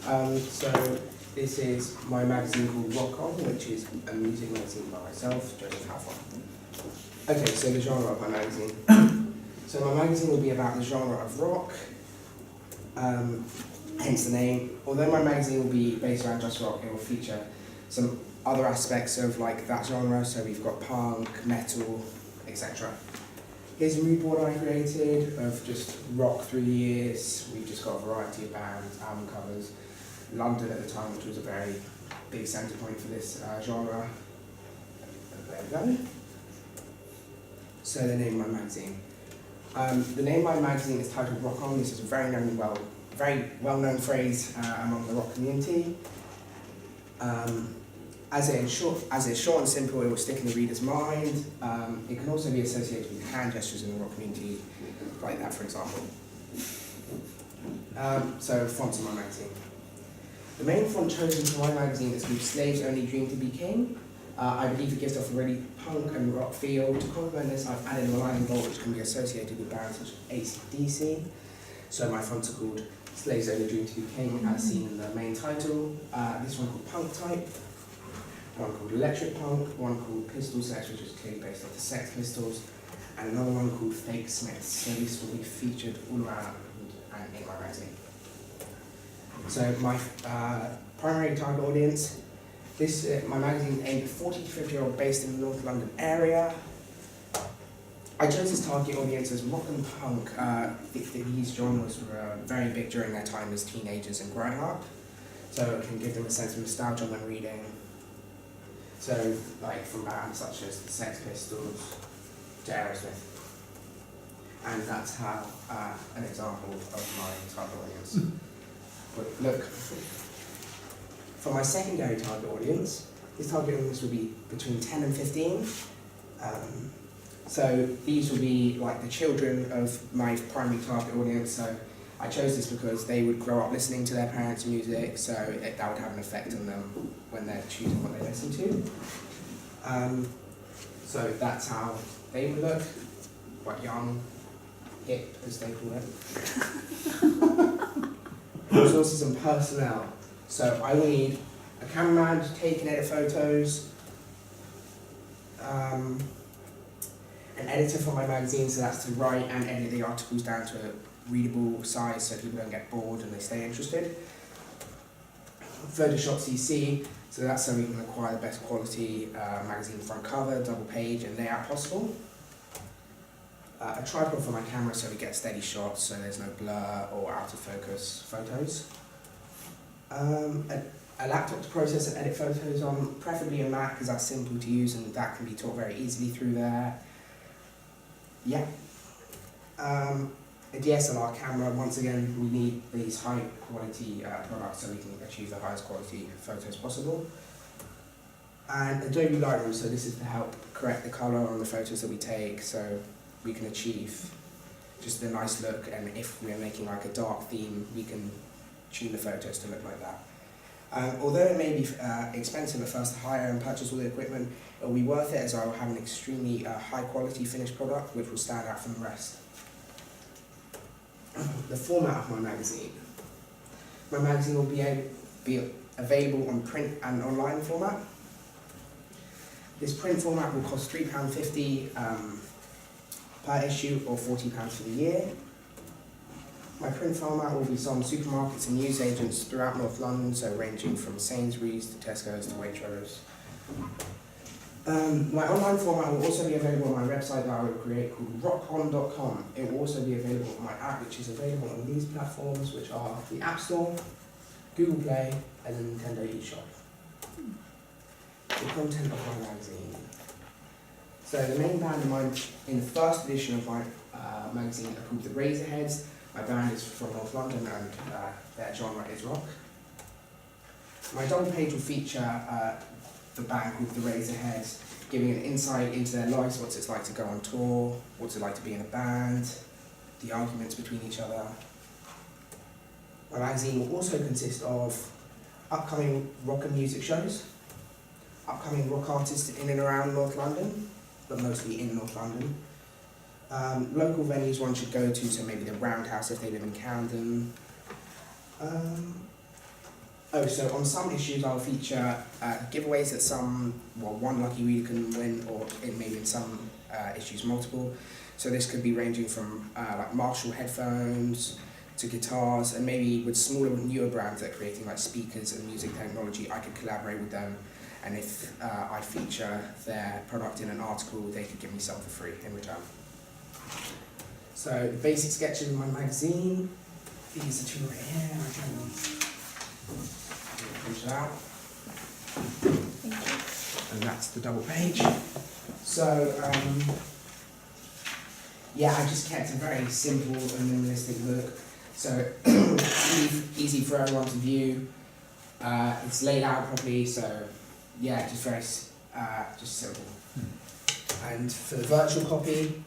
So this is my magazine called Rock On, which is a music magazine by myself, Joseph Halfon. Okay, so the genre of my magazine. So my magazine will be about the genre of rock, hence the name. Although my magazine will be based around just rock, it will feature some other aspects of like that genre. So we've got punk, metal, etc. Here's a mood board I created of just rock through the years. We've just got a variety of bands, album covers. London at the time, which was a very big centre point for this genre. There we go. So the name of my magazine. The name of my magazine is titled Rock On. This is a very well-known phrase among the rock community. As it's short and simple, it will stick in the reader's mind. It can also be associated with hand gestures in the rock community, like that, for example. So fonts in my magazine. The main font chosen for my magazine is called Slaves Only Dream to Be King. I believe it gives off a really punk and rock feel. To complement this, I've added a line in bold which can be associated with bands such as AC/DC. So my fonts are called Slaves Only Dream to Be King, as seen in the main title. This one called Punk Type, one called Electric Punk, one called Pistol Sex, which is clearly based off the Sex Pistols, and another one called Fake Smiths. So this will be featured all around and in my magazine. So my primary target audience, my magazine aimed at 40 to 50-year-old based in the North London area. I chose this target audience as rock and punk. These genres were very big during their time as teenagers and growing up, so it can give them a sense of nostalgia when reading. So, like from bands such as the Sex Pistols to Aerosmith. And that's how an example of my target audience. But look, for my secondary target audience, this target audience will be between 10 and 15. So these will be like the children of my primary target audience. So I chose this because they would grow up listening to their parents' music, so that would have an effect on them when they're choosing what they listen to. So that's how they would look, quite young, hip as they call it. Resources and personnel. So I will need a cameraman to take and edit photos, an editor for my magazine, so that's to write and edit the articles down to a readable size so people don't get bored and they stay interested. Photoshop CC, so that's so we can acquire the best quality magazine front cover, double page and layout possible. A tripod for my camera so we get steady shots so there's no blur or out of focus photos. A laptop to process and edit photos on, preferably a Mac because that's simple to use and that can be taught very easily through there. Yeah. A DSLR camera, once again we need these high quality products so we can achieve the highest quality photos possible. And Adobe Lightroom, so this is to help correct the colour on the photos that we take so we can achieve just a nice look, and if we're making like a dark theme we can tune the photos to look like that. Although it may be expensive at first to hire and purchase all the equipment, it will be worth it as I will have an extremely high quality finished product which will stand out from the rest. The format of my magazine. My magazine will be available on print and online format. This print format will cost £3.50 per issue or £40 for the year. My print format will be sold in supermarkets and newsagents throughout North London, so ranging from Sainsbury's to Tesco's to Waitrose. My online format will also be available on my website that I will create called rockon.com. It will also be available on my app, which is available on these platforms, which are the App Store, Google Play, and the Nintendo eShop. The content of my magazine. So the main band in the first edition of my magazine are called the Razorheads. My band is from North London and their genre is rock. My double page will feature the band called the Razorheads, giving an insight into their lives, what it's like to go on tour, what's it like to be in a band, the arguments between each other. My magazine will also consist of upcoming rock and music shows, upcoming rock artists in and around North London, but mostly in North London. Local venues one should go to, so maybe the Roundhouse if they live in Camden. Oh, so on some issues I'll feature giveaways that one lucky reader can win, or maybe in some issues multiple. So this could be ranging from like Marshall headphones to guitars, and maybe with smaller, newer brands that are creating like speakers and music technology, I could collaborate with them, and if I feature their product in an article, they could give me some for free in return. So the basic sketches of my magazine, these are two right here, I can print it out. And that's the double page. So, yeah, I just kept a very simple and minimalistic look. So, easy for everyone to view. It's laid out properly, so yeah, just very, just simple. And for the virtual copy,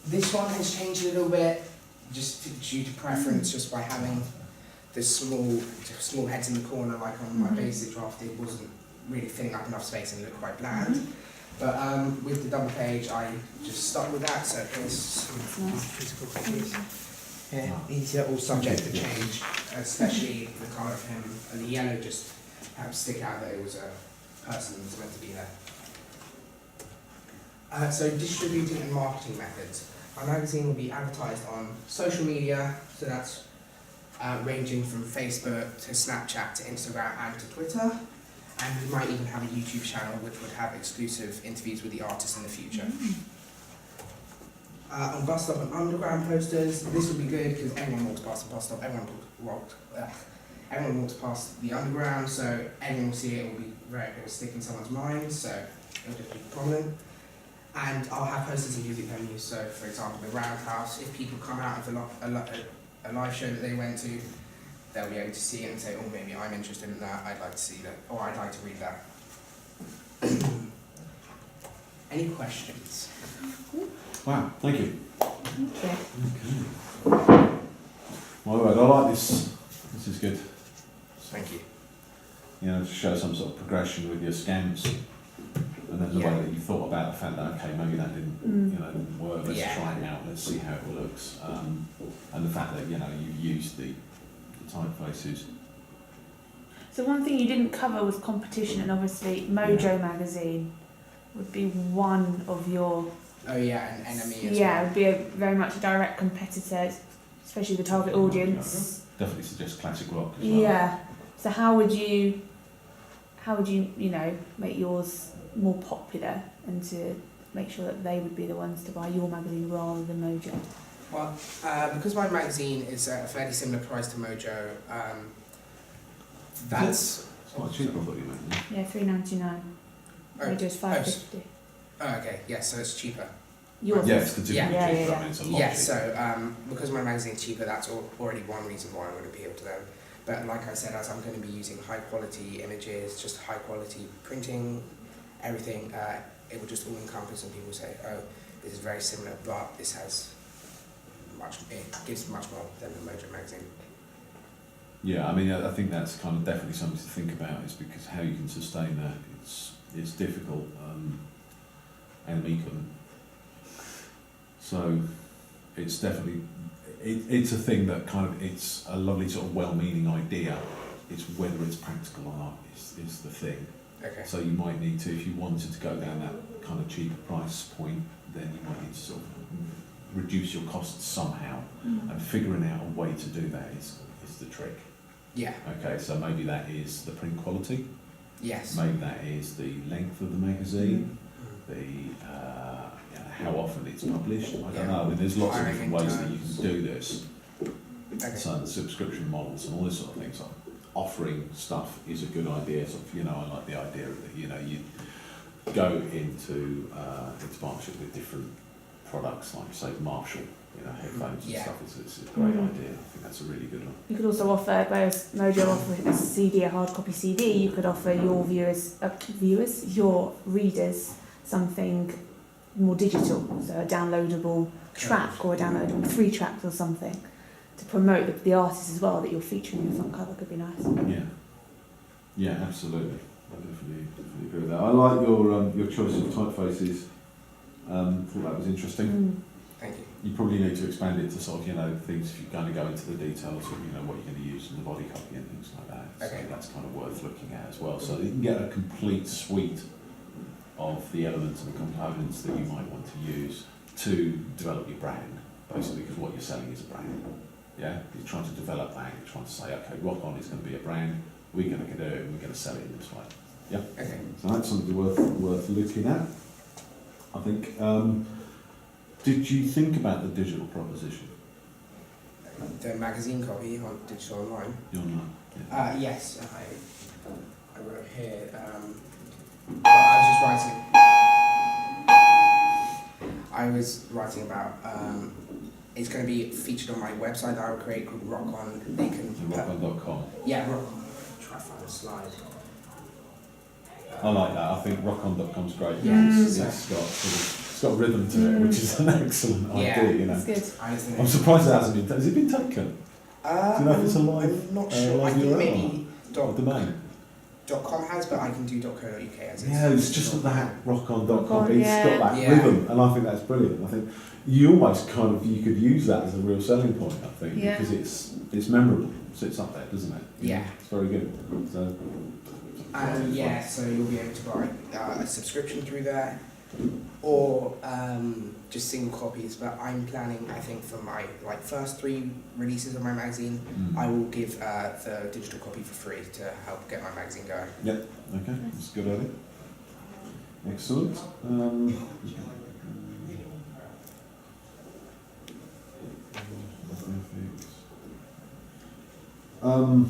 this one has changed a little bit, just due to preference, just by having the small heads in the corner, like on my basic draft, it wasn't really filling up enough space and looked quite bland. But with the double page, I just stuck with that, so here's some physical copies. Yeah, these are all subject to change, especially the colour of him, and the yellow just helps stick out that it was a person that was meant to be there. So distributing and marketing methods. Our magazine will be advertised on social media, so that's ranging from Facebook to Snapchat to Instagram and to Twitter. And we might even have a YouTube channel which would have exclusive interviews with the artists in the future. On bus stop and underground posters, this would be good because everyone walks past the bus stop, everyone walks past the underground, so everyone will see it, it will stick in someone's mind, so it'll just be prominent. And I'll have posters in music venues, so for example the Roundhouse, if people come out of a live show that they went to, they'll be able to see it and say, oh, maybe I'm interested in that, I'd like to see that, or I'd like to read that. Any questions? Wow, thank you. Okay. Okay. Well, I like this. This is good. Thank you. You know, to show some sort of progression with your scams, and then the way that you thought about the fact that okay, maybe that didn't work. Let's try it out. Let's see how it looks. And the fact that you used the typefaces. So one thing you didn't cover was competition, and obviously Mojo magazine would be one of your... Oh yeah, an enemy as well. Yeah, it would be very much a direct competitor, especially the target audience. Definitely suggest classic rock as well. Yeah. So how would you make yours more popular and to make sure that they would be the ones to buy your magazine rather than Mojo? Well, because my magazine is a fairly similar price to Mojo, that's... It's quite cheap, I thought you meant. Yeah, $3.99. Mojo's $5.50. Oh, okay, yeah, so it's cheaper. Yours? Yes, it's cheaper. Yeah. I mean, it's a lot cheaper. So because my magazine's cheaper, that's already one reason why I would appeal to them. But like I said, as I'm going to be using high quality images, just high quality printing, everything, it will just all encompass, and people say, oh, this is very similar, but this has it gives much more than the Mojo magazine. Yeah, I mean, I think that's kind of definitely something to think about, is because how you can sustain that, it's difficult, and me couldn't. So it's definitely, it's a thing that kind of, it's a lovely sort of well-meaning idea. It's whether it's practical or not is the thing. Okay. So you might need to, if you wanted to go down that kind of cheaper price point, then you might need to sort of reduce your costs somehow, and figuring out a way to do that is the trick. Yeah. Okay, so maybe that is the print quality. Yes. Maybe that is the length of the magazine, how often it's published. I don't know. I mean, there's lots of different ways that you can do this. Okay. So the subscription models and all this sort of thing. So offering stuff is a good idea. Sort of, I like the idea that you go into partnership with different products, like say Marshall, headphones and stuff. It's a great idea. I think that's a really good one. You could also offer, whereas Mojo offers a CD, a hard copy CD, you could offer your your readers, something more digital, so a downloadable track or a downloadable 3 tracks or something, to promote the artists as well that you're featuring in the front cover. Could be nice. Yeah, absolutely. I definitely agree with that. I like your choice of typefaces. Thought that was interesting. Thank you. you probably need to expand it to sort of, you know, things if you're going to go into the details of, you know, what you're going to use in the body copy and things like that. Okay. So that's kind of worth looking at as well. So you can get a complete suite of the elements and components that you might want to use to develop your brand, basically, because what you're selling is a brand. Yeah, you're trying to develop that. You're trying to say, okay, Rock On is going to be a brand. We're going to do it. We're going to sell it in this way. Yeah. Okay. So that's something worth looking at. I think. Did you think about the digital proposition? The magazine copy on digital online. You're not. Yeah. Yes, I wrote here. I was writing about. It's going to be featured on my website that I will create called Rock On. They can. Rockon.com. Yeah, Rock On. Try to find a slide. I like that. I think rockon.com's great. Yes. It's got rhythm to it, which is an excellent idea. You know. That's good. I'm surprised it hasn't been. Has it been taken? Do you know if it's a live? I'm not sure. I think URL? maybe Domain. .com has, but I can do .co.uk as it's. Yeah, it's just that rockon.com. Rockon, It's yeah. got that Yeah. rhythm, and I think that's brilliant. I think you almost you could use that as a real selling point. I think Yeah. because it's memorable. Sits up there, doesn't it? Yeah. It's very good. So. Yeah, so you'll be able to buy a subscription through there, or just single copies. But I'm planning, I think, for my first 3 releases of my magazine, I will give the digital copy for free to help get my magazine going. Yep. Okay, that's a good idea. Excellent. Oh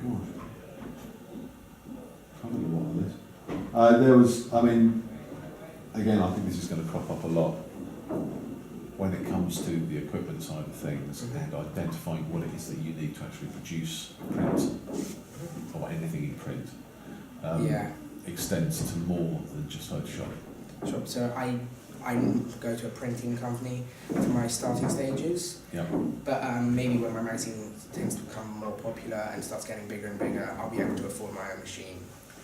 God. Can't remember what on this. There was, I mean, again, I think this is going to crop up a lot when it comes to the equipment side of things and identifying what it is that you need to actually produce print or anything in print. Extends to more than just Photoshop. Sure. So I go to a printing company for my starting stages. Yeah. But maybe when my magazine tends to become more popular and starts getting bigger and bigger, I'll be able to afford my own machine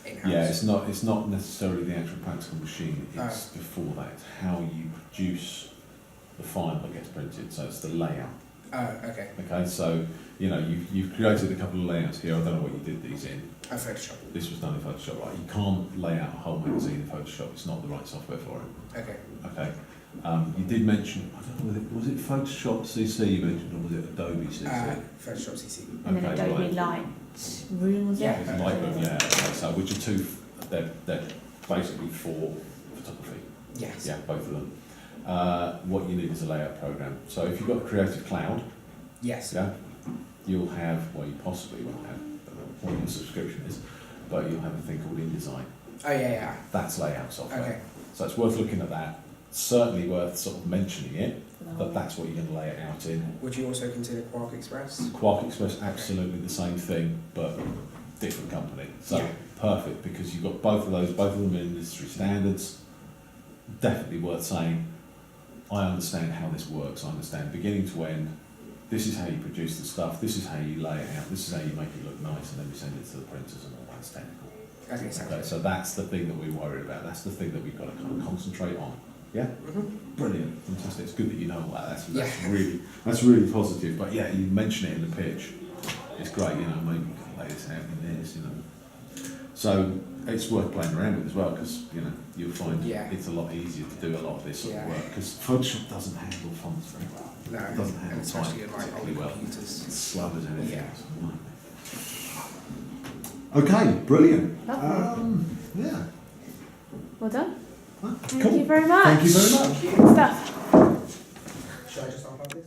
in-house. Yeah, it's not necessarily the actual practical machine, it's before that, it's how you produce the file that gets printed, so it's the layout. Oh, okay. Okay, so, you know, you've created a couple of layouts here, I don't know what you did these in. Photoshop. This was done in Photoshop, right? You can't lay out a whole magazine in Photoshop, it's not the right software for it. Okay. Okay. You did mention, I don't know, was it Photoshop CC you mentioned, or was it Adobe CC? Photoshop CC. And then Okay, Adobe right. Lightroom, was Yeah. it? Lightroom, yeah, okay, so which are two, they're basically for photography. Yes. Yeah, both of them. What you need is a layout program. So if you've got a Creative Cloud, Yes. yeah, you'll have, well, you possibly won't have, I don't know what your subscription is, but you'll have a thing called InDesign. Oh, yeah. That's layout software. Okay. So it's worth looking at that. Certainly worth sort of mentioning it, that that's what you're going to lay it out in. Would you also consider Quark Express? Quark Express, absolutely the same thing, but different company. So Yeah. perfect, because you've got both of those, both of them are industry standards. Definitely worth saying, I understand how this works, I understand beginning to end, this is how you produce the stuff, this is how you lay it out, this is how you make it look nice, and then you send it to the printers and all that's technical. Okay, so that's the thing that we worry about, that's the thing that we've got to kind of concentrate on. Yeah? Mm-hmm. Brilliant, fantastic, it's good that you know all that, Yeah. that's really positive, but yeah, you mention it in the pitch, it's great, you know, maybe we can lay this out in this, you know. So it's worth playing around with as well, because, you know, you'll find it's a lot easier to do a lot of this sort of work, because Photoshop doesn't handle fonts very well. No, It doesn't handle and especially type in my particularly old well. computers. It's slow as anything Yeah. else. Okay, brilliant. Lovely. Yeah. Well done. Huh? Thank Cool. you very much. Thank you very much. Thank you. Good stuff. Should I just unplug this?